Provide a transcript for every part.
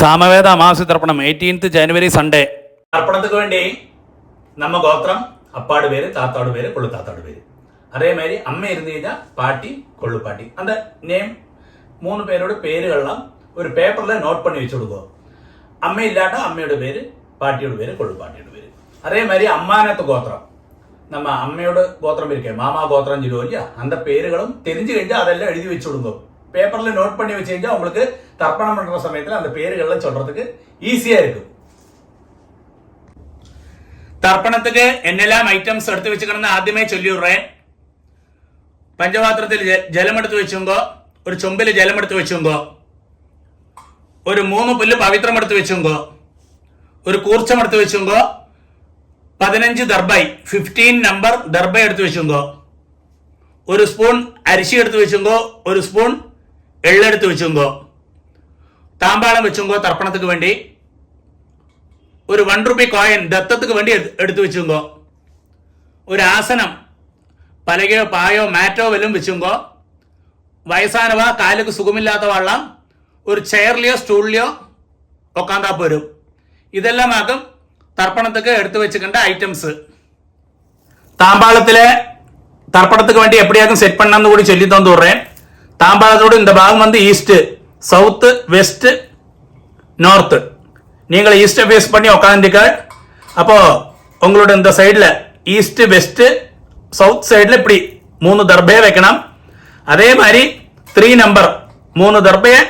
സാമവേദ അമാവാസി തർപ്പണം 18th ജനുവരി Sunday. തർപ്പണத்துக்கு വേണ്ടി நம்ம கோத்திரம் அப்பாடு பேரு, தாத்தாடு பேரு, கொள்ளு தாத்தாடு பேரு. அதே மாதிரி அம்மை இருந்து കഴിഞ്ഞാൽ பாட்டி, கொள்ளு பாட்டி. அந்த நேம் 3 பேரோட பேருகள்லாம் ஒரு பேப்பர்ல நோட் பண்ணி வச்சு கொடுக்கும். அம்மை இல்லாட்டா அம்மையோட பேரு, பாட்டியோட பேரு, கொள்ளு பாட்டியோட பேரு. அதே மாதிரி அம்மானத்து கோத்திரம், நம்ம அம்மையோட கோத்திரம் இருக்கே மாமா கோத்திரம் சொல்லுவோம் இல்லையா, அந்த பேருகளும் தெரிஞ்சு കഴിഞ്ഞാல் அதெல்லாம் எழுதி வச்சு கொடுங்க. பேப்பர்ல நோட் பண்ணி வச்சு കഴിഞ്ഞാல் உங்களுக்கு தர்ப்பணம் பண்ற சமயத்தில் அந்த பேருகள்லாம் சொல்றதுக்கு ஈஸியா இருக்கும். തർപ്പണത്തിക്ക് എന്നെല്ലാം ഐറ്റംസ് എടുത്ത് വെച്ചിക്കണമെന്ന് ആദ്യമേ ചൊല്ലിവിടേ. പഞ്ചപാത്രത്തിൽ ജലമെടുത്ത് വെച്ചുങ്കോ, ഒരു ചൊമ്പിൽ ജലമെടുത്ത് വെച്ചുങ്കോ, ഒരു 3 പുല്ല് പവിത്രം എടുത്ത് വെച്ചുങ്കോ, ഒരു കൂർച്ചം എടുത്ത് വെച്ചുങ്കോ, 15 ദർബൈ 15 നമ്പർ ദർബൈ എടുത്ത് വെച്ചുങ്കോ, ഒരു സ്പൂൺ അരിശി എടുത്ത് വെച്ചുങ്കോ, ഒരു സ്പൂൺ എള്ളെടുത്ത് വെച്ചുങ്കോ, താമ്പാളം വെച്ചുങ്കോ. തർപ്പണത്തിക്ക് വേണ്ടി ഒരു 1 രൂപ കോയിൻ ദത്തத்துக்கு വേണ്ടി എടുത്തു വെച്ചുങ്കോ, ഒരു ആസനം പലകയോ പായോ മാറ്റോ വല്ലതും വെച്ചുങ്കോ, വയസ്സാനവ കാലുക്ക് സുഖമില്ലാത്ത വള്ളം ഒരു ചെയറിലെയോ സ്റ്റൂളിലെയോ ഉക്കാന്താ പോരും. ഇതെല്ലാം ആക്കും തർപ്പണத்துக்கு എടുത്തു വെച്ചിട്ടുണ്ട് ഐറ്റംസ്. താമ്പാളത്തിലെ தர்ப்பணத்துக்கு வேண்டி எப்படியாக்கும் செட் பண்ணான்னு கூட சொல்லி தந்து விடுறேன். தாம்பாளத்தோடு இந்த பாகம் வந்து ஈஸ்ட், சவுத்து, வெஸ்ட், நார்த்து. நீங்கள் ஈஸ்ட்டை ஃபேஸ் பண்ணி உட்காந்துக்க. அப்போ உங்களோட இந்த சைடில் ஈஸ்ட், வெஸ்ட், சவுத் சைடில் இப்படி 3 தர்பையை வைக்கணும். அதே மாதிரி 3 நம்பர் 3 தர்பையை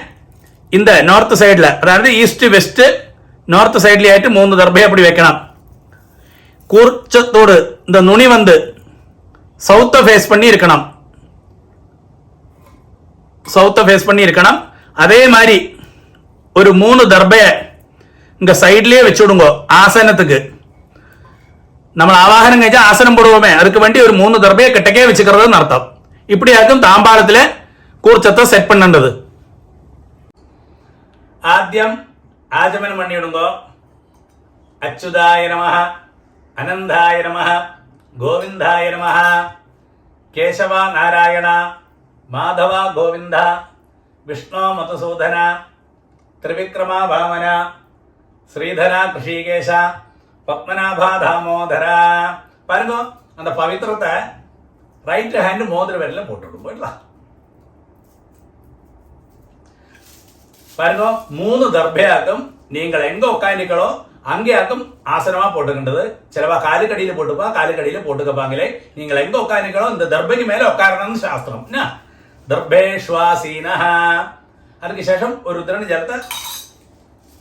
இந்த நார்த் சைடில், அதாவது ஈஸ்ட், வெஸ்ட், நார்த் சைட்லேயே ஆகிட்டு 3 தர்பையை அப்படி வைக்கணும். கூர்ச்சத்தோடு இந்த நுனி வந்து சவுத்தை ஃபேஸ் பண்ணி இருக்கணும், சவுத்தை ஃபேஸ் பண்ணி இருக்கணும். அதே மாதிரி ஒரு 3 தர்பையை இங்க சைட்லயே வச்சு விடுங்க. ஆசனத்துக்கு நம்ம ஆவாகனம் കഴിച്ചാ ஆசனம் போடுவோமே, அதுக்கு வேண்டி ஒரு 3 தர்பையை கிட்டக்கே வச்சுக்கிறதுன்னு அர்த்தம். இப்படியாக்கும் தாம்பாளத்துல கூர்ச்சத்தை செட் பண்ணது. ആദ്യം ആചമനം പണിയിടുമ്പോ അച്യുതായ നമഃ, അനന്തായ നമഃ, ഗോവിന്ദായ നമഃ, കേശവ നാരായണ, മാധവ ഗോവിന്ദ, വിഷ്ണു മധുസൂദന, ത്രിവിക്രമ വാമന, ஸ்ரீதரா கிருஷிகேஷா, பத்மநாபா தாமோதரா. பாருங்க, அந்த பவித்திரத்தை ரைட் ஹேண்ட் மோதிர விரல்ல போட்டுவிடும். போயிடலாம். பாருங்க, 3 தர்பையாக்கும் நீங்கள் எங்க உட்காந்துக்களோ அங்கேயாக்கும் ஆசனமா போட்டுக்கின்றது. சிலவா காலுக்கடியில போட்டுப்பா, காலுக்கடியில போட்டுக்கப்பாங்களே. நீங்கள் எங்க உட்காந்துக்களோ இந்த தர்பைக்கு மேல உட்காரணும்னு சாஸ்திரம். தர்பேஷ்வாசீனா. அதுக்கு சேஷம் ஒரு திறன் ஜலத்தை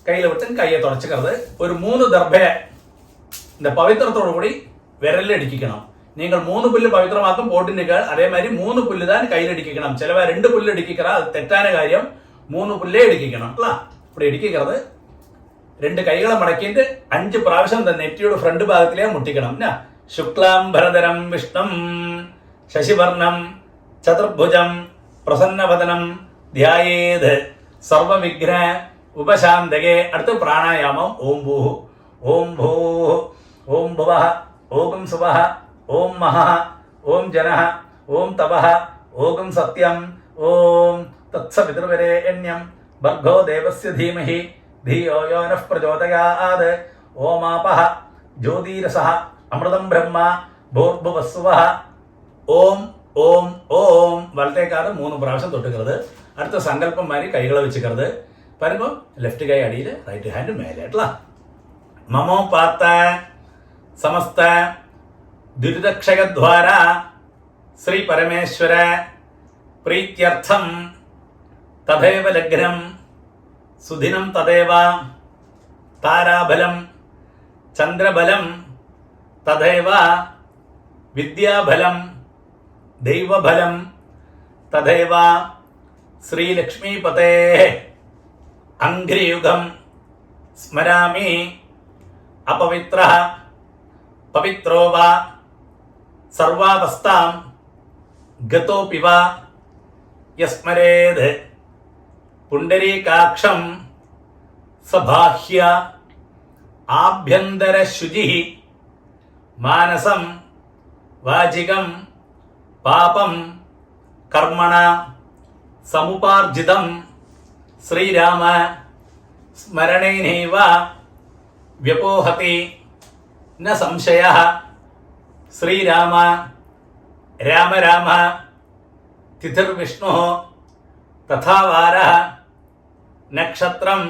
கையில் விட்டு கையை தொடச்சிக்கிறது. ஒரு 3 தர்பையை இந்த பவித்திரத்தோடு கூடி விரலில் அடிக்கணும். நீங்கள் 3 புல்லு பவித்திரமாக்கும் போட்டுனீர்கள். அதே மாதிரி 3 புல்லு தான் கையில் அடிக்கணும். சிலவா 2 புல்லு அடிக்கிறா, அது தெറ്റാன காரியம். 3 புல்லே அடிக்கணும். இப்படி அடிக்கிறது. 2 கைகளை மடக்கிட்டு 5 പ്രാവശ്യം இந்த நெற்றியோட ஃப்ரண்ட் பாகத்திலே முட்டிக்கணும். சுக்லாம் பரதரம் விஷ்ணம் சசிவர்ணம் சதுர்புஜம் பிரசன்னவதனம் தியாயேத் சர்வ விக்ன ഉപശാന്തകേ. അടുത്ത പ്രാണായാമം ഓം ഭൂ, ഓം ഭൂ, ഓം ഭുവ, ഓം സുവ, ഓം മഹ, ഓം ജന, ഓം തപ, ഓം സത്യം, ഓം തത്സവിതൃവരേണ്യം ഭർഗോ ദേവസ്യ ധീമഹി ധിയോ യോ നഃ പ്രചോദയാത്. ഓമാപഃ ജ്യോതിരസഃ അമൃതം ബ്രഹ്മ ഭൂർഭുവസ്സുവഃ. ഓം ഓം ഓം. വലത്തേക്കാട് 3 പ്രാവശ്യം തൊട്ടുகிறது. അടുത്ത സങ്കല്പം മാതിരി കൈകളെ വെച്ചുக்கிறது. பாருங்க, லெஃப்ட் கை அடியில், ரைட் ஹேண்ட் மேலே. மமோ பார்த்த சமஸ்த துரிதக்ஷயத்வாரா ஸ்ரீ பரமேஸ்வர பிரீத்யர்த்தம் ததேவ லக்னம் சுதினம் ததேவ தாராபலம் சந்திரபலம் ததேவ வித்யாபலம் தெய்வபலம் ததேவ ஸ்ரீலக்ஷ்மீபதே அங்கிரியுகம் ஸ்மராமி. அபவித்ரஹ பவித்ரோ வா சர்வாவஸ்தாம் கதோபி வா யஸ்மரேத் புண்டரீகாக்ஷம் சபாஹ்ய ஆப்யந்தர சுஜிஹ மானசம் வாஜிகம் பாபம் கர்மண சமுபார்ஜிதம் ஸ்ரீராம സ്മരണേനൈവ വ്യപോഹതി ന സംശയ. ശ്രീരാമ രാമ രാമ തിഥിർവിഷ്ണു തഥാ വാര നക്ഷത്രം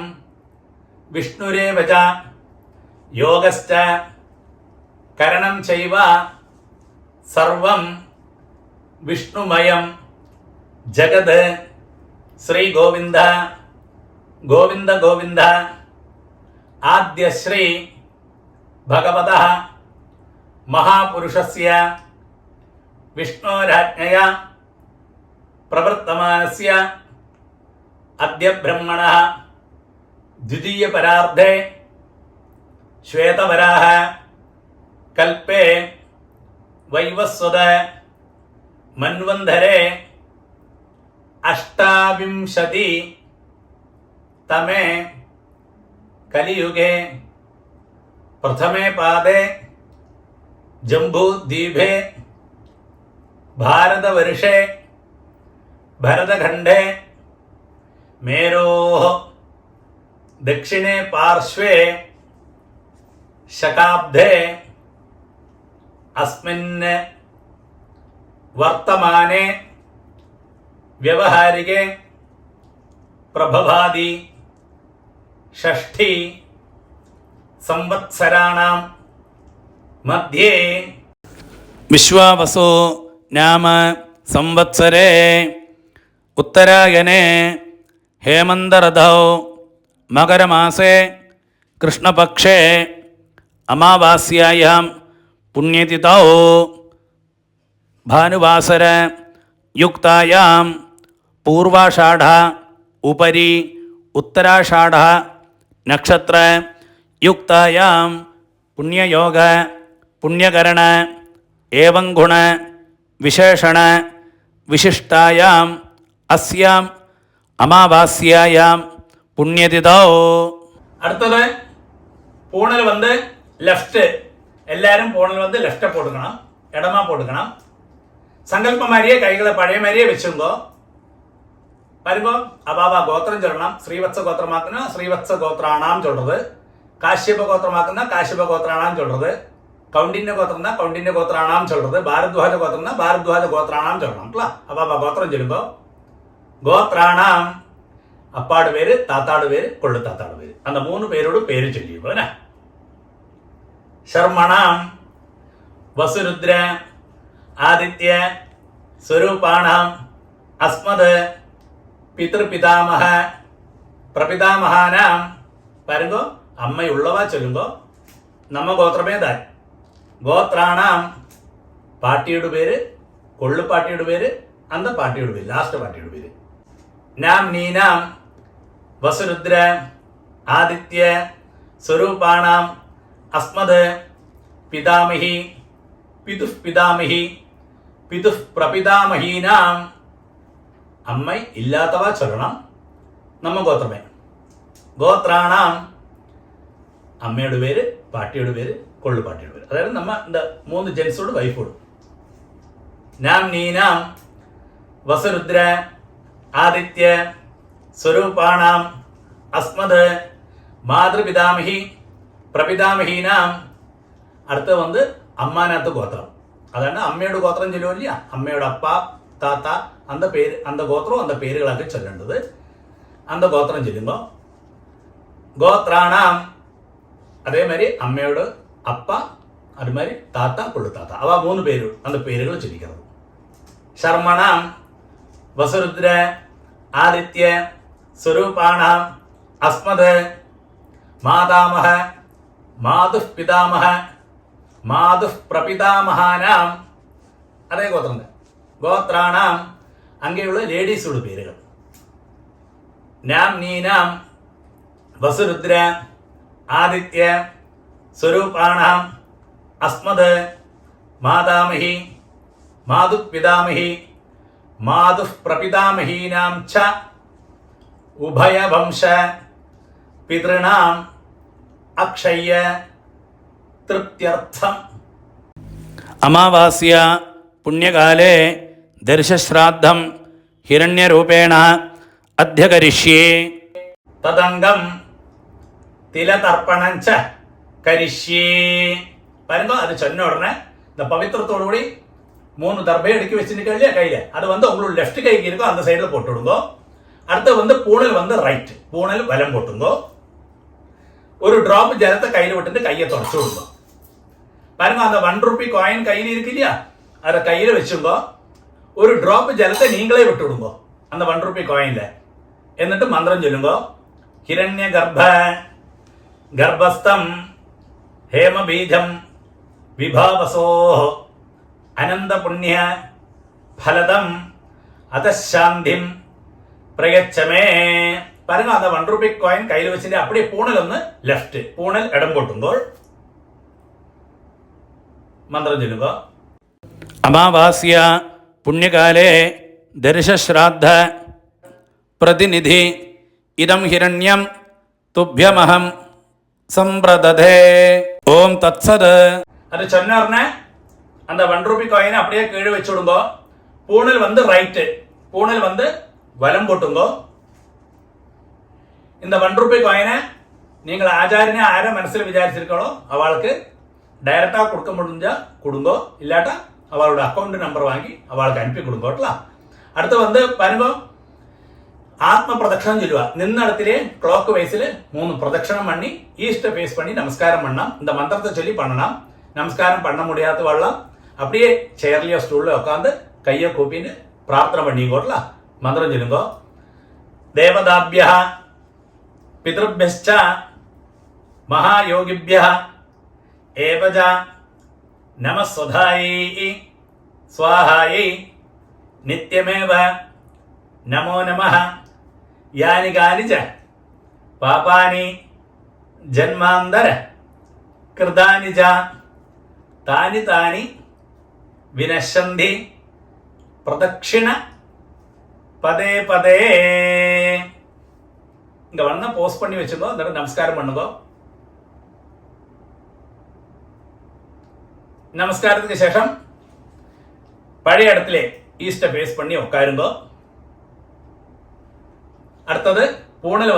വിഷ്ണുരേവ ച യോഗശ്ച കരണം ചൈവ സർവം വിഷ്ണുമയം ജഗത്. ശ്രീ ഗോവിന്ദ ഗോവിന്ദ ഗോവിന്ദ. ആദ്യശ്രീ ഭഗവതഃ മഹാപുരുഷസ്യ വിഷ്ണോരാജ്ഞയാ പ്രവർത്തമാനസ്യ അദ്യ ബ്രഹ്മണഃ ദ്വിതീയപരാർദ്ധേ ശ്വേതവരാഹ കൽപ്പേ വൈവസ്വത മന്വന്തരേ അഷ്ടാവിംശതി തമേ കലിയുഗേ പ്രഥമേ പാദേ ജംബൂദ്വീപേ ഭാരതവർഷേ ഭരതഖണ്ഡേ മേരോः ദക്ഷിണേ പാർശ്വേ ശകാബ്ദേ അസ്മിൻ വർത്തമാനെ വ്യവഹാരികേ പ്രഭവാദി ഷഷ്ഠി സംവത്സരാണാം മധ്യേ വിശ്വാവസു നാമ സംവത്സരേ ഉത്തരായനെ ഹേമന്തരഥൗ മകരമാസേ കൃഷ്ണപക്ഷേ അമാവാസ്യായാം പുണ്യതിഥൗ ഭാനുവാസര യുക്തായാം പൂർവാഷാഢ ഉപരി ഉത്തരാഷാഢ നക്ഷത്ര യുക്തായാം പുണ്യയോഗ പുണ്യകരണ ഏവം ഗുണ വിശേഷണ വിശിഷ്ടായാം അസ്യാം അമാവാസ്യായാം പുണ്യതിഥൗ. അടുത്തത് പൂണിൽ വന്ന് ലെഫ്റ്റ്. എല്ലാവരും പൂണിൽ വന്ന് ലെഫ്റ്റ് പോടുക്കണം, ഇടമാ പോടുക്കണം. സങ്കല്പ മാരിയെ കൈകളെ പഴയ മാരിയെ വെച്ചുമ്പോ വരുമ്പോ അബാബ ഗോത്രം ചൊല്ലണം. ശ്രീവത്സ ഗോത്രമാക്കുന്ന ശ്രീവത്സ ഗോത്രാണാം ചൊല്ലത്, കാശ്യപ ഗോത്രമാക്കുന്ന കാശ്യപ ഗോത്രാണാം ചൊല്ലത്, കൗണ്ടിന്യ ഗോത്രം കൗണ്ടിന്യ ഗോത്രാണാം ചൊല്ലത്, ഭാരദ്വാജ ഗോത്രം ഭാരദ്വാജ ഗോത്രാണാം ചൊല്ലണം. അബാബ ഗോത്രം ചൊല്ലുമ്പോ ഗോത്രാണാം അപ്പാട് പേര്, താത്താട് പേര്, കൊള്ളു താത്താട് പേര്, അന്ന മൂന്ന് പേരോട് പേര് ചൊല്ലിയുമ്പോ അല്ലേ. ശർമ്മണാം വസുരുദ്ര ആദിത്യ സ്വരൂപാണാം അസ്മത് പിതൃപിതാമഹ പ്രപിതാമഹാനാം. വരുമ്പോ അമ്മയുള്ളവ ചൊല്ലുമ്പോ നമ്മ ഗോത്രമേതാൻ ഗോത്രാണാം പാട്ടിയുടെ പേര്, കൊള്ളുപാട്ടിയുടെ പേര്, അന്ത പാട്ടിയുടെ പേര്, ലാസ്റ്റ് പാട്ടിയുടെ പേര്. നാം നീനാം വസുരുദ്ര ആദിത്യ സ്വരൂപാണാം അസ്മത് പിതാമഹി പിതുഃ പിതാമഹി പിതുഃ പ്രപിതാമഹീനാം. അമ്മ ഇല്ലാത്തവ ചൊല്ലണം. നമ്മ ഗോത്രമേ ഗോത്രാണാം അമ്മയുടെ പേര്, പാട്ടിയുടെ പേര്, കൊള്ളുപാട്ടിയുടെ പേര്. അതായത് നമ്മ എന്താ മൂന്ന് ജെൻസോട് വൈഫോടും. നാം നീനാം വസുരുദ്ര ആദിത്യ സ്വരൂപാണാം അസ്മത് മാതൃപിതാമഹി പ്രപിതാമഹീനാം. അടുത്ത് വന്ന് അമ്മാനകത്ത് ഗോത്രം. അതാണ് അമ്മയുടെ ഗോത്രം ചൊല്ലുമില്ല, അമ്മയുടെ അപ്പ താത്ത അന്ത പേര്, അന്ത ഗോത്രവും അന്ത പേരുകളൊക്കെ ചൊല്ലേണ്ടത്. അന്ത ഗോത്രം ചൊല്ലുമ്പോൾ ഗോത്രാണാം അതേമാതിരി അമ്മയോട് അപ്പ, അതുമാതിരി താത്ത, കൊള്ളുത്താത്ത, അവ മൂന്ന് പേര് അന്ത പേരുകൾ ചൊല്ലിക്കുന്നത്. ശർമ്മണാം വസുരുദ്ര ആദിത്യ സ്വരൂപാണാം അസ്മത് മാതാമഹ മാതുഃ പിതാമഹ മാതുഃ പ്രപിതാമഹാനാം. അതേ ഗോത്രം. ഗോത്രാണാം അങ്ങനെയുള്ള ലേഡീസുടെ പേരുകൾ. നാം നീനാം വസുരുദ്ര ആദിത്യ സ്വരൂപാണാം അസ്മത് മാതാമഹി മാതുഃ പിതാമഹി മാതുഃ പ്രപിതാമഹീനാം ച ഉഭയവംശ പിതൃണാം അക്ഷയ്യ തൃപ്ത്യർത്ഥം. അമാവാസ്യ പുണ്യകാലേ ദർശശ്രാദ്ധം ഹിരണ്യരൂപേണ അധ്യകരിഷ്യേ. തദംഗം തിലതർപ്പണഞ്ച കരിഷ്യേ. பாருங்க, அது சொன்ன உடனே இந்த பவித்திரத்தோடு கூடி 3 தர்பையை எடுக்கி வச்சுருக்க இல்லையா கையில, அது உங்களோட லெஃப்ட் கைக்கு இருக்கோ அந்த சைடில் போட்டு விடுங்க. அடுத்து பூணல் ரைட், பூணல் வலம் போட்டுங்க. ஒரு டிராப் ஜலத்தை கையில் விட்டுட்டு கையை தொடச்சு விடுங்க. பாருங்க, அந்த 1 ரூபி காயின் கையில் இருக்கு இல்லையா, அதை கையில் வச்சுங்க. ஒரு டிராப் ஜலத்தை நீங்களே விட்டு விடுங்க அந்த 1 ரூபி காயின்ல. എന്നിട്ട് மந்திரம் சொல்லுங்க. ஹிரண்ய கர்ப்பஸ்தம் ஹேம பீஜம் விபாவசோ அனந்த புண்ணிய பலதம் அதசாந்திம் பிரயச்சமே. பாருங்க, அந்த 1 ரூபி காயின் கையில் வச்சுட்டு அப்படியே பூணல் லெஃப்ட், பூணல் இடம் போட்டுங்கோள். மந்திரம் சொல்லுங்க. അമാവാസ്യ പുണ്യകാലേ ദർശശ്രാദ്ധ പ്രതിനിധി ഇദം ഹിരണ്യം തുഭ്യമഹം സമ്പ്രദധേ. ഓം തത്സത്. அது சொன்ன உடனே அந்த 1 ரூபி காயினை அப்படியே கீழே வச்சு விடுங்க. பூணல் ரைட்டு, பூணல் வலம் போட்டுங்க. இந்த 1 ரூபி காயினை நீங்கள் ஆச்சாரியனை ஆரை மனசில் விசாரிச்சிருக்கோ அவளுக்கு டைரக்டாக கொடுக்க முடிஞ்சா கொடுங்கோ, இல்லாட்டா அவளோட அக்கௌண்ட் நம்பர் வாங்கி அவளுக்கு அனுப்பி கொடுங்கோட்டலாம். அடுத்து பாருங்க, ஆத்ம பிரதட்சணம் சொல்லுவா. நின்ன இடத்திலே கிளாக் வைஸில் 3 பிரதட்சணம் பண்ணி ஈஸ்ட ஃபேஸ் பண்ணி நமஸ்காரம் பண்ணலாம். இந்த மந்திரத்தை சொல்லி பண்ணலாம். நமஸ்காரம் பண்ண முடியாத வாழலாம் அப்படியே சேர்லையோ ஸ்டூல்ல உட்காந்து கையை கூப்பின்னு பிரார்த்தனை பண்ணிக்கோட்டலாம். மந்திரம் சொல்லுங்க. தேவதாபியா பிதృభ్యశ్చ மகாயோகிபியா ஏவஜ நமஸ்வதாயை ஸ்வாஹாயை நித்யமேவ நமோ நமः. யானி கானி ச பாபானி ஜன்மாந்தர கிருதானி ச தானி தானி வினஷந்தி பிரதட்சிண பதே பதே. இங்க போஸ்ட் பண்ணி வச்சுக்கோ, എന്നിട്ട് நமஸ்காரம் பண்ணுங்க. நமஸ்காரத்துக்கு ശേഷം பழைய இடத்திலே ஈஸ்ட பேஸ் பண்ணி உட்காருங்க. அடுத்தது பூணல்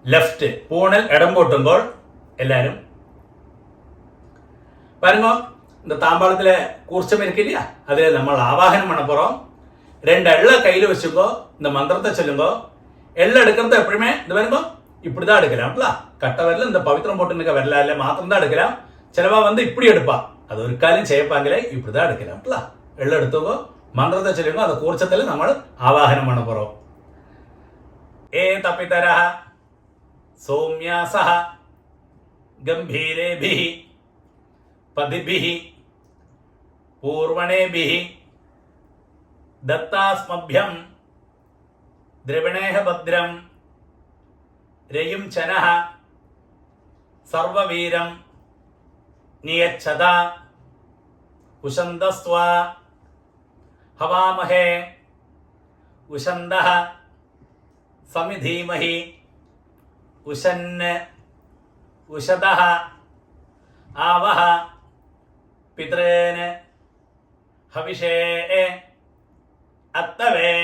லெஃப்ட், பூணல் இடம் போட்டுங்கோள் எல்லாரும். பாருங்க, இந்த தாம்பாளத்துல கூர்ச்சம் இருக்கு இல்லையா, அதுல நம்ம ஆவாகனம் பண்ண போறோம். 2 எள்ள கையில வச்சுக்கோ, இந்த மந்திரத்தை சொல்லுங்க. எள்ள எடுக்கிறது எப்பவுமே இந்த பாருங்க இப்படிதான் எடுக்கலாம்ல. கட்ட வரல இந்த பவித்திரம் போட்டு நிற்க வரல இல்ல மாத்திரம் தான் எடுக்கலாம். சிலவா இப்படி எடுப்பா, அது ஒரு காலையும் செய்யப்பாங்களே, இப்படிதான் எடுக்கலாம்ல. எள்ள எடுத்துக்கோ, மந்திரத்தை சொல்லுங்க. அந்த கூர்ச்சத்துல நம்ம ஆவாகனம் பண்ண போறோம். ஏ தபிதரஹ சௌம்யாசஹ கம்பீரேபிஹி பதிபிஹி பூர்வணேபிஹி दत्तास्मभ्यं द्रविणेह भद्रं रयुं चनः सर्ववीरं नियच्छदा उशन्दस्त्वा हवामहे उशन्दः समिधीमहि उशन्न उशदः आवह पितॄन् हविषे अत्तवे.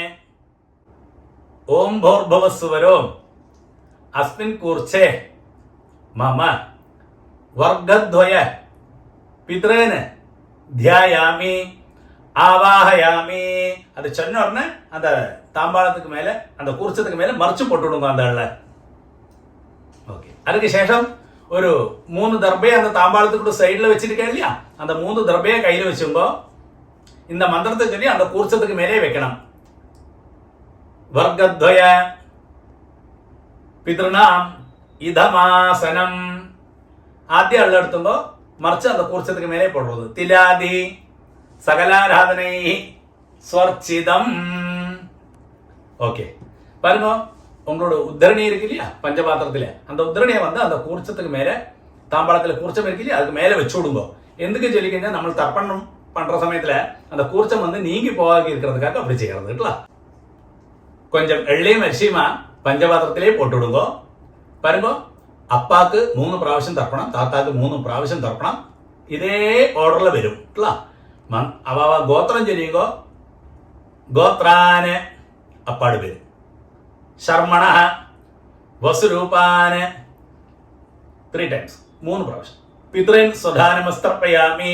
ओम भूर्भुवस्सुवरो अस्मिन् कूर्चे मम वर्गद्वय पितॄन् ध्यायामि ஆவாஹயாமி. அது சொன்ன உடனே அந்த தாம்பாளத்துக்கு மேல அந்த கூர்ச்சத்துக்கு மேல மறைச்சு போட்டுடுங்க அந்த ஆள. ஓகே, அதுக்கு சேஷம் ஒரு 3 தர்பையை அந்த தாம்பாளத்துக்கு சைடுல வச்சிருக்கேன் இல்லையா, அந்த 3 தர்பையை கையில வச்சுங்கோ. இந்த மந்திரத்தை சொல்லி அந்த கூர்ச்சத்துக்கு மேலே வைக்கணும். வர்க்கத்வய பிதൃணாம் இதமாசனம். ஆத்திய அள்ள எடுத்துங்கோ, மறைச்சு அந்த கூர்ச்சத்துக்கு மேலே போடுறது. திலாதி சகலாராதனை ஸ்வர்ச்சிதம். ஓகே, பாருங்க, உங்களோட உத்தரணி இருக்கு இல்லையா பஞ்சபாத்திரத்துல, அந்த உத்தரணியை அந்த கூர்ச்சத்துக்கு மேல தாம்பாளத்துல கூர்ச்சம் இருக்கு இல்லையா அதுக்கு மேல வச்சு விடுங்க. எதுக்கு சொல்லிக்கங்க, நம்ம தர்ப்பணம் பண்ற சமயத்துல அந்த கூர்ச்சம் நீங்கி போகாது இருக்கிறதுக்காக அப்படி செய்யறது. கொஞ்சம் எள்ளையும் அரிசியுமா பஞ்சபாத்திரத்திலே போட்டு விடுங்க. பாருங்க, அப்பாக்கு 3 പ്രാവശ്യം தர்ப்பணம், தாத்தாக்கு 3 പ്രാവശ്യം தர்ப்பணம். இதே ഓർഡറിൽ വരും. അവ ഗോത്രം ചൊല്ലിയുമ്പോ ഗോത്രാന് അപ്പാട് വരും. ശർമ്മണ വസുരൂപാന് 3 times, 3 പ്രാവശ്യം. പിതൃൻ സ്വധാനമസ്തർപ്പയാമി,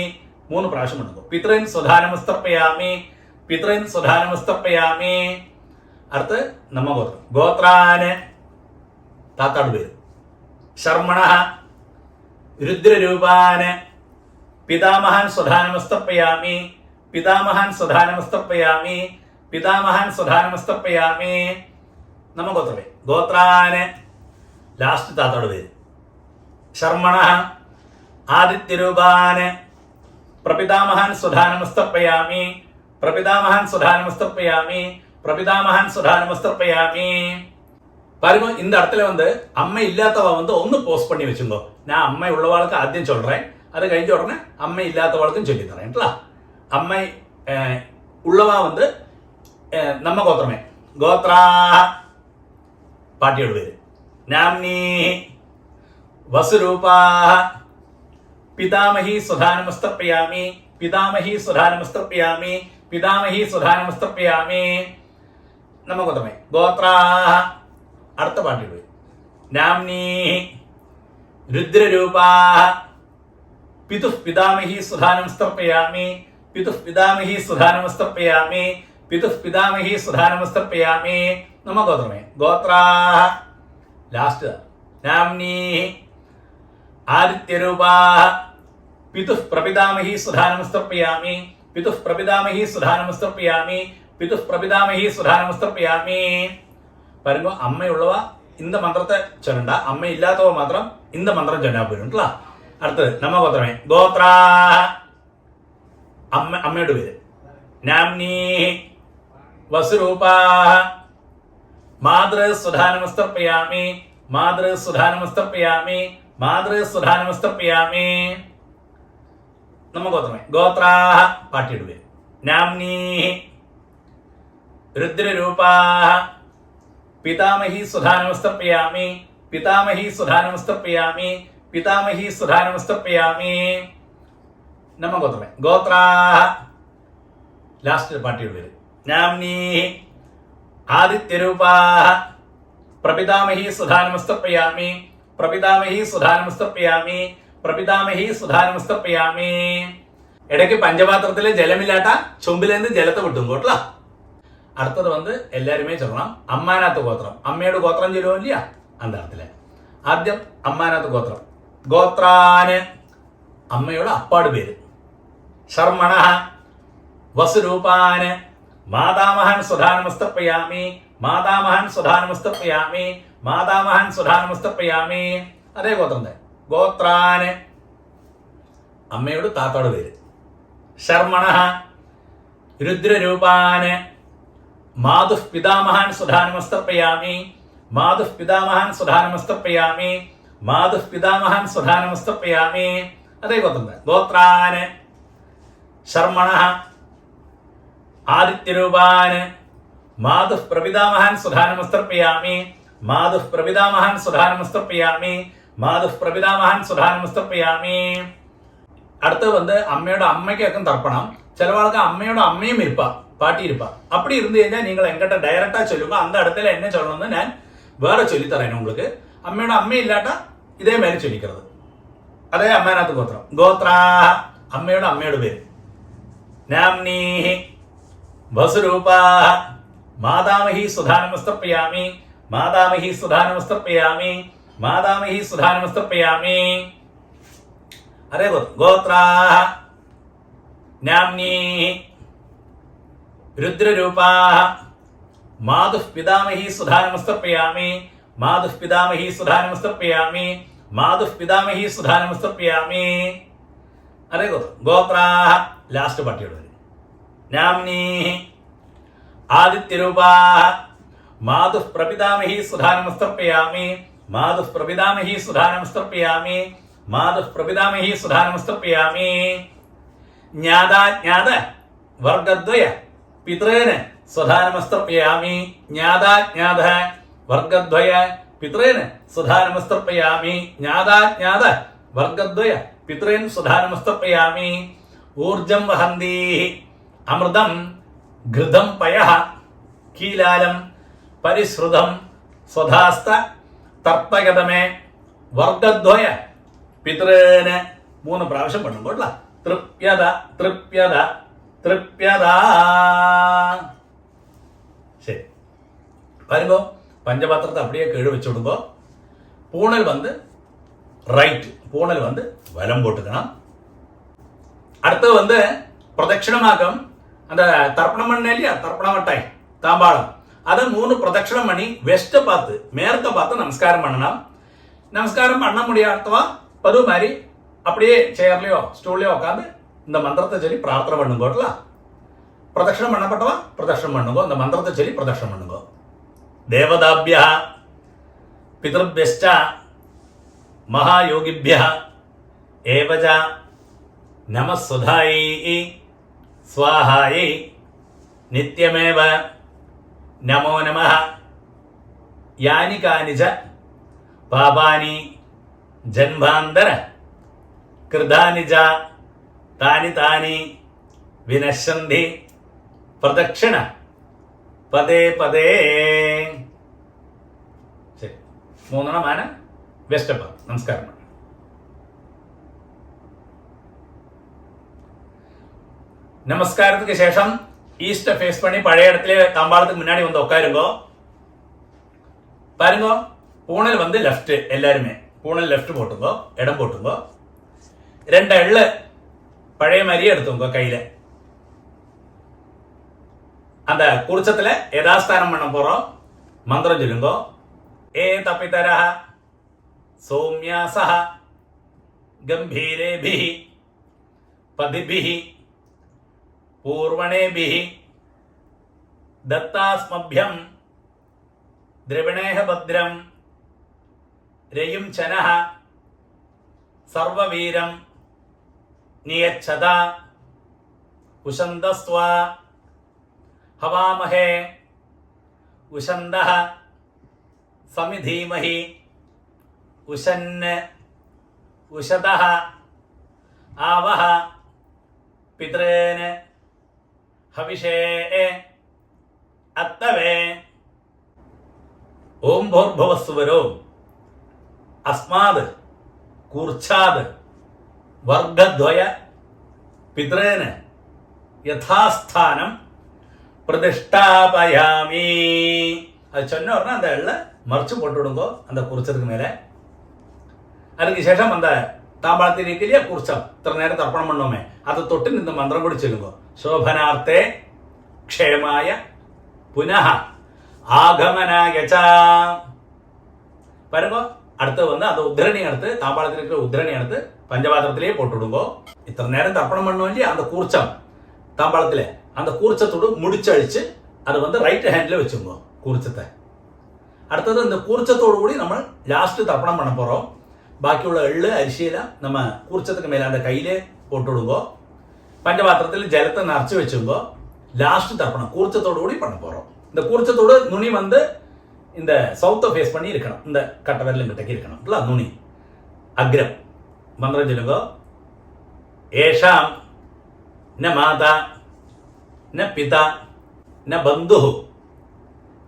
3 പ്രാവശ്യം ഉണ്ടോ. പിതൃൻ സ്വധാനമസ്തർപ്പയാമി, പിതൃൻ സ്വധാനമസ്തർപ്പയാമി. അടുത്ത് നമ്മ ഗോത്രം. ഗോത്രാന് താത്താട് പേര്. ശർമ്മണ രുദ്രരൂപാന് പിതാമഹാൻ സ്വധാനമസ്തർപ്പയാമി, പിതാമഹാൻ സ്വധാനമസ്തർപ്പയാമി, പിതാമഹാൻ സ്വധാനമസ്തർപ്പയാമി. നമ്മ ഗോത്രമേ. ഗോത്രാന് ലാസ്റ്റ് താത്താട് പേര്. ശർമ്മണ ആദിത്യരൂപാന് പ്രപിതാമഹാൻ സ്വധാനമസ്തർപ്പയാമി, പ്രപിതാമഹാൻ സ്വധാനമസ്തർപ്പയാമി, പ്രപിതാമഹാൻ സ്വധാനമസ്തർപ്പയാമി. பாருங்க, இந்த இடத்துல அம்மை இல்லாதவ ஒன்னு போஸ்ட் பண்ணி வச்சுங்கோ. நான் அம்மை உள்ளவாளுக்கு ஆദ്യം சொல்றேன், அது கழிஞ்ச உடனே அம்மை இல்லாதவாளுக்கும் சொல்லி தரேன். அம்மை உள்ளவா நம்ம கோத்திரமே. கோத்ரா பாட்டியோட பேரு. நாம்னி வசுரூபா பிதாமகி சுதானமஸ்தர்ப்பயாமி, பிதாமகி சுதானமஸ்தர்ப்பயாமி, பிதாமகி சுதானமஸ்தர்ப்பயாமி. நம்ம கோத்திரமே. கோத்ரா അടുത്ത പാട്ടിൽ പോയി. നാംനി രുദ്രരൂപാ പിതുഃ പിതാമഹി സുധാനമസ്തർപ്പയാമി, പിതുഃ പിതാമഹി സുധാനമസ്തർപ്പയാമി, പിതുഃ പിതാമഹി സുധാനമസ്തർപ്പയാമി. നമ്മ ഗോത്രമേ. ഗോത്രാ ലാസ്റ്റ്. നാംനി ആദിത്യരൂപാ പിതുഃ പ്രപിതാമഹി സുധാനമസ്തർപ്പയാമി, പിതുഃ പ്രപിതാമഹി സുധാനമസ്തർപ്പയാമി, പിതുഃ പ്രപിതാമഹി സുധാനമസ്തർപ്പയാമി. பாருங்க, அம்மை உள்ளவா இந்த மந்திரத்தை சொல்லண்டா, அம்மை இல்லாதவ மாத்திரம் இந்த மந்திரம் சொன்னா போயிடும்ல. அடுத்தது நம்ம கோத்திரமே. கோத்ரா அம்மையோட பேரு. நாம்னி வசுரூபா மாத்ரு சுதானமஸ்தர்ப்பயாமி, மாத்ரு சுதானமஸ்தர்ப்பயாமி, மாத்ரு சுதானமஸ்தர்ப்பயாமி. நம்ம கோத்திரமே. கோத்ரா பாட்டியோட பேரு. நாம்னி ருத்ரரூபா പിതാമഹി സുധാനമസ്തർപ്പയാമി, പിതാമഹി സുധാനമസ്തർപ്പയാമി, പിതാമഹി സുധാനമസ്തർപ്പയാമി. നമ്മ ഗോത്രമേ. ഗോത്രാ ലാസ്റ്റ് പാട്ടിയുടെ പേര്. നാംനി ആദിത്യരൂപാ പ്രപിതാമഹി സുധാനമസ്തർപ്പയാമി, പ്രപിതാമഹി സുധാനമസ്തർപ്പയാമി, പ്രപിതാമഹി സുധാനമസ്തർപ്പയാമി. ഇടയ്ക്ക് പഞ്ചപാത്രത്തിലെ ജലമില്ലാട്ട ചുമ്പിലേന്ന് ജലത്തെ വിട്ടും കേട്ടോ. അടുത്തത് എല്ലാരുമേ ചൊല്ലണം. അമ്മാനാത്ത് ഗോത്രം. അമ്മയുടെ ഗോത്രം ചൊല്ലുമോ ഇല്ല அந்த இடத்துல. ആദ്യം അമ്മാനാത്ത് ഗോത്രം. ഗോത്രാന് അമ്മയുടെ അപ്പാട് പേര്. ശർമ്മണ വസുരൂപാന് മാതാമഹൻ സുധാനമസ്തർപ്പയാമി, മാതാമഹൻ സുധാനമസ്തർപ്പയാമി, മാതാമഹൻ സുധാനമസ്തർപ്പയാമി. അതേ ഗോത്രം തന്നെ. ഗോത്രാന് അമ്മയുടെ താത്താട് പേര്. ശർമ്മണ രുദ്രരൂപാന് മാതുഃ പിതാമഹാൻ സുധാനമസ്തർപ്പയാമി, മാതുഃ പിതാമഹാൻ സുധാനമസ്തർപ്പയാമി, മാതുഃ പിതാമഹാൻ സുധാനമസ്തർപ്പയാമി. അതേ ഗോത്രം. ഗോത്രാന് ശർമ്മണ ആദിത്യരൂപാന് മാതുഃ പ്രപിതാമഹാൻ സുധാനമസ്തർപ്പയാമി, മാതുഃ പ്രപിതാമഹാൻ സുധാനമസ്തർപ്പയാമി, മാതുഃ പ്രപിതാമഹാൻ സുധാനമസ്തർപ്പയാമി. അടുത്ത് അമ്മയുടെ അമ്മയ്ക്കൊക്കെ തർപ്പണം. ചിലവാൾക്ക് അമ്മയുടെ അമ്മയും ഇരുപ്പ, பாட்டி இருப்பா. அப்படி இருந்து കഴിഞ്ഞാൽ നിങ്ങൾ എங்கிட்ட ഡയറക്റ്റാ ചൊല്ലുമ്പോൾ அந்த இடத்துல என்ன சொல்லணும்னு ഞാൻ വേറെ ചൊല്ലിത്തറേനും உங்களுக்கு. അമ്മയുടെ അമ്മ ഇല്ലാട്ട ഇതേ മേലെ ചൊല്ലിക്കരുത്. അതേ അമ്മാനാത്ത് ഗോത്രം. ഗോത്രാ അമ്മയുടെ പേര്. നാംനി വസുരൂപാ മാതാമഹി സുധാനമസ്തർപ്പയാമി, മാതാമഹി സുധാനമസ്തർപ്പയാമി, മാതാമഹി സുധാനമസ്തർപ്പയാമി. അതേ ഗോത്രം. ഗോത്രാ നാംനി രുദ്രരൂപാ മാതുഃ പിതാമഹി സുധാനമസ്തർപ്പയാമി, മാതുഃ പിതാമഹി സുധാനമസ്തർപ്പയാമി, മാതുഃ പിതാമഹി സുധാനമസ്തർപ്പയാമി. അതേ ഗോത്രം. ഗോത്രാ ലാസ്റ്റ് പട്ടിയോട് വരും. നാംനി ആദിത്യരൂപാ മാതുഃ പ്രപിതാമഹി സുധാനമസ്തർപ്പയാമി, മാതുഃ പ്രപിതാമഹി സുധാനമസ്തർപ്പയാമി, മാതുഃ പ്രപിതാമഹി സുധാനമസ്തർപ്പയാമി. ജ്ഞാതാജ്ഞാത വർഗദ്വയ പിതൃന് സ്വധാനമസ്തർപ്പയാമി, ജ്ഞാതാജ്ഞാത വർഗദ്വയ പിതൃന് സ്വധാനമസ്തർപ്പയാമി, ജ്ഞാതാജ്ഞാത വർഗദ്വയ പിതൃൻ സ്വധാനമസ്തർപ്പയാമി. ഊർജം വഹന്തി അമൃതം ഘൃതം പയഃ കീലാലം പരിശ്രുതം സ്വധാസ്ത തർപ്പയതമേ വർഗദ്വയ പിതൃന് 3 പ്രാവശ്യം പണ്ണുമ്പോട്ട തൃപ്യത തൃപ്യത തൃപ്യത. சரி பாருங்க, பஞ்சபாத்திரத்தை அப்படியே கீழே வச்சு விடுங்க. பூணல் ரைட், பூணல் வலம் போட்டுக்கணும். அடுத்து பிரதட்சிணமாக்கம். அந்த தர்ப்பணம் பண்ண இல்லையா, தர்ப்பண மட்டாய் தாம்பாளம், அதை 3 பிரதட்சிணம் பண்ணி வெஸ்ட்டை பார்த்து மேற்க பார்த்து நமஸ்காரம் பண்ணணும். நமஸ்காரம் பண்ண முடியாதவா பது மாதிரி அப்படியே சேர்லையோ ஸ்டூல்லையோ உட்காந்து இந்த மந்திரத்தை சொல்லி பிரார்த்தனை பண்ணுங்கோட்டல. பிரதட்சிணம் பண்ணப்பட்டவா பிரதட்சிணம் பண்ணுங்க, இந்த மந்திரத்தை சொல்லி பிரதட்சிணம் பண்ணுங்க. தேவதாபியா பிதృభ్యశ్చ மகாயோகிभ्यः ஏவஜ நமஸ்சுதாயை ஸ்வாஹாயை நித்யமேவ நமோ நமः. யானி கானிச்ச பாபானி ஜன்மாந்தர கிருதானி ச தானி தானி வினശ്യന്തി பிரதட்சிண പദേ പദേ. ശരി, 3 വെസ്റ്റപ്പ. നമസ്കാരം. நமஸ்காரத்துக்கு சேஷம் ஈஸ்ட ஃபேஸ் பண்ணி பழைய இடத்துல தாம்பாளத்துக்கு முன்னாடி உட்காருங்கோ. பாருங்க, பூணல் லெஃப்ட், எல்லாருமே பூணல் லெஃப்ட் போட்டுங்கோ, இடம் போட்டுங்கோ. 2 எள்ளு பழைய மாதிரியே எடுத்துங்க கையில. அந்த குருச்சத்துல யதாஸ்தானம் பண்ண போறோம். மந்திரம் சொல்லுங்கோ. ஏ தபிதரஹ சௌம்யாசஹ கம்பீரேபிஹி பதிபிஹி பூர்வணேபிஹி दत्तास्मभ्यं द्रविणेह भद्रं रयुं चनः सर्ववीरं नियच्छता उशन्दस्त्वा हवामहे उशन्दः समिधीमहि उशन्न उशदः आवह पितॄन् हविषे अत्तवे. ओम भूर्भुवस्सुवरो अस्माद् कूर्च्छाद् वर्गद्वय पितॄन् यथास्थानं प्रतिष्ठापयामि. அது சொன்ன உடனே அந்த எள்ள மறைச்சு போட்டு விடுங்கோ அந்த குறிச்சதுக்கு மேலே. அதுக்கு சேஷம் அந்த தாம்பாளத்தில் இருக்கு இல்லையா குறிச்சம், இத்தனை நேரம் தர்ப்பணம் பண்ணோமே, அதை தொட்டு இந்த மந்திரம் கூட சொல்லுங்கோ. சோபனார்த்தே க்ஷேமாய புனः ஆகமனாய ச. பாருங்க, அடுத்து அந்த உத்திரணி எடுத்து தாம்பாளத்தில் இருக்கிற உத்திரணி எடுத்து பஞ்சபாத்திரத்திலேயே போட்டு விடுங்கோ. இத்தனை நேரம் தர்ப்பணம் பண்ணுவோம் இல்லையா அந்த கூர்ச்சம் தாம்பாளத்தில், அந்த கூர்ச்சத்தோடு முடிச்சழிச்சு அது ரைட் ஹேண்ட்ல வச்சுக்கோ கூர்ச்சத்தை. அடுத்தது இந்த கூர்ச்சத்தோடு கூடி நம்ம லாஸ்ட் தர்ப்பணம் பண்ண போறோம். பாக்கியுள்ள எள்ளு அரிசியெல்லாம் நம்ம கூர்ச்சத்துக்கு மேலே அந்த கையிலே போட்டு விடுங்கோ. பஞ்சபாத்திரத்தில் ஜலத்தை நரைச்சு வச்சுங்கோ. லாஸ்ட் தர்ப்பணம் கூர்ச்சத்தோடு கூடி பண்ண போறோம். இந்த கூர்ச்சத்தோடு நுனி இந்த சவுத்தை ஃபேஸ் பண்ணி இருக்கணும், இந்த கட்ட விரலும் கிட்டக்கு இருக்கணும் நுனி. அக்ரம் மந்திரம் சொல்லுங்க. ஏஷாம் ந மாதா ந பிதா ந பந்து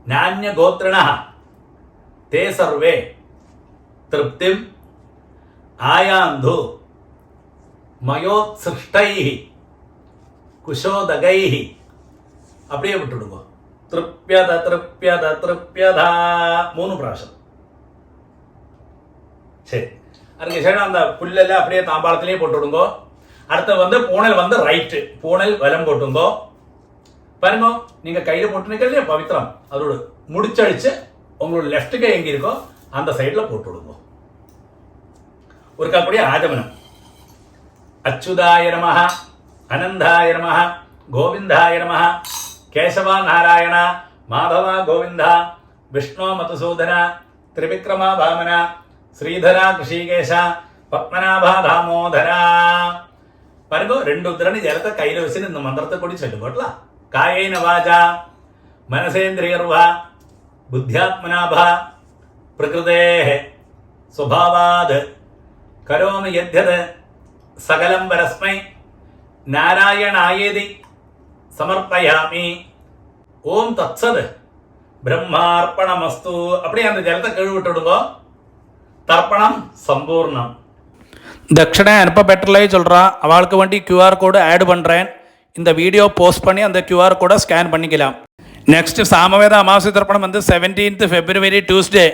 நானிய கோத்ரணः தே சர்வே திருப்திம் ஆயாந்து மயோத்சிருஷ்டைः குஷோதகைः. அப்படியே விட்டுடுங்க. திருப்யத திருப்யத திருப்யதா 3 பிராവശ്யம். சரி, அதுக்கு சரி அந்த புல்லெல்லாம் அப்படியே தாம்பாளத்திலேயே போட்டு விடுங்க. அடுத்து பூணல் ரைட்டு, பூணல் வலம் போட்டுங்கோ. பாருங்க, நீங்க கையில போட்டு இல்லையா பவித்திரம், அதோட முடிச்சழிச்சு உங்களோட லெஃப்ட் கை எங்க இருக்கோ அந்த சைட்ல போட்டு விடுங்க. ஒரு அப்படியே ஆஜமனம். அச்சுதாய நமஹ அனந்தாய நமஹ கோவிந்தாய நமஹ கேசவா நாராயண மாதவா கோவிந்தா விஷ்ணு மதுசூதன திரிவிக்ரமா வாமன ஸ்ரீதரா கிருஷிகேஷ பத்மநாபா தாமோதரா. பாருங்க, 2 உத்திரணி ஜலத்தை கையில வச்சு இந்த மந்திரத்தை கூடி சொல்லுங்க. காயேன வாஜா மனசேந்திரியர்வா புத்தியாத்மனாபா பிரகிருதேஹ சுபாவாத் கரோமி யத்யத் சகலம் பரஸ்மை நாராயணாயேதி சமர்ப்பயாமி. ஓம் தத்சத் பிரம்மார்ப்பணமஸ்து. அப்படியே அந்த ஜலத்தை கழுவி விட்டுடுங்க. தர்ப்பணம் சம்பூர்ணம். தட்சிணை அனுப்பப்பெட்டலை சொல்கிறா, அவளுக்கு வேண்டி QR கோடு ஆட் பண்ணுறேன். இந்த வீடியோ போஸ்ட் பண்ணி அந்த QR கோடை ஸ்கேன் பண்ணிக்கலாம். நெக்ஸ்ட் சாமவேத அமாவாசை தர்ப்பணம் வந்து 17th February Tuesday.